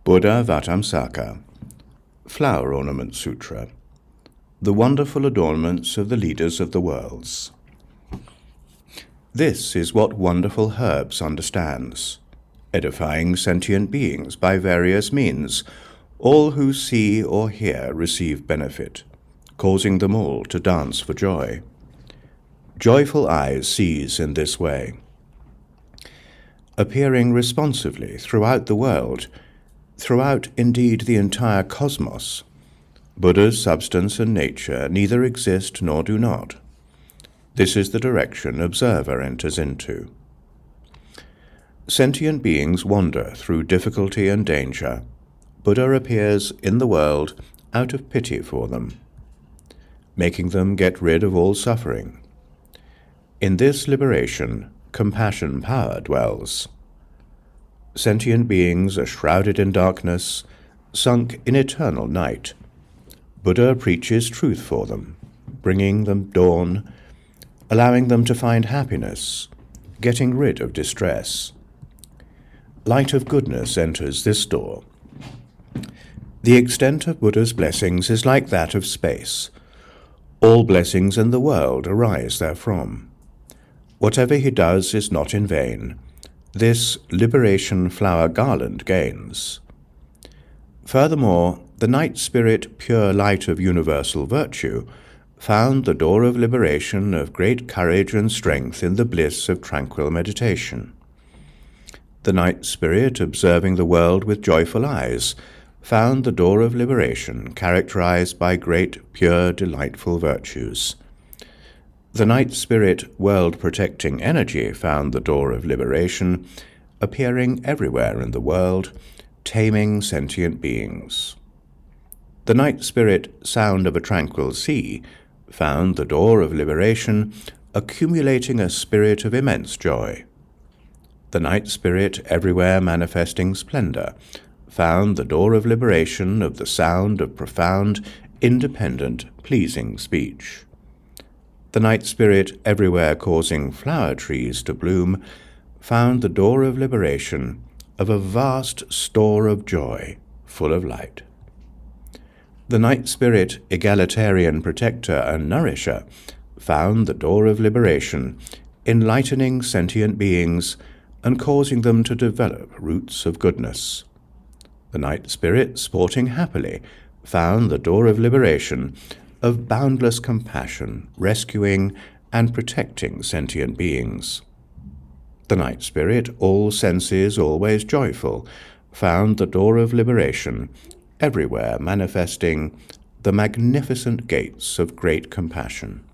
Buddhāvataṃsaka Flower Ornament Sutra, the wonderful adornments of the leaders of the worlds. This is what wonderful herbs understands, edifying sentient beings by various means. All who see or hear receive benefit, causing them all to dance for joy. Joyful eyes seize in this way. Appearing responsively throughout the world, throughout indeed the entire cosmos, Buddha's substance and nature neither exist nor do not. This is the direction observer enters into. Sentient beings wander through difficulty and danger. Buddha appears in the world out of pity for them, making them get rid of all suffering. In this liberation, compassion power dwells. Sentient beings are shrouded in darkness, sunk in eternal night. Buddha preaches truth for them, bringing them dawn, allowing them to find happiness, getting rid of distress. Light of goodness enters this door. The extent of Buddha's blessings is like that of space. All blessings in the world arise therefrom. Whatever he does is not in vain. This liberation flower garland gains. Furthermore, the night spirit, pure light of universal virtue, found the door of liberation of great courage and strength in the bliss of tranquil meditation. The night spirit, observing the world with joyful eyes, found the door of liberation characterized by great, pure, delightful virtues. The night spirit, world-protecting energy, found the door of liberation, appearing everywhere in the world, taming sentient beings. The night spirit, sound of a tranquil sea, found the door of liberation, accumulating a spirit of immense joy. The night spirit, everywhere manifesting splendor, found the door of liberation of the sound of profound, independent, pleasing speech. The night spirit, everywhere causing flower trees to bloom, found the door of liberation of a vast store of joy, full of light. The night spirit, egalitarian protector and nourisher, found the door of liberation, enlightening sentient beings and causing them to develop roots of goodness. The night spirit, sporting happily, found the door of liberation of boundless compassion, rescuing and protecting sentient beings. The night spirit, all senses always joyful, found the door of liberation, everywhere manifesting the magnificent gates of great compassion.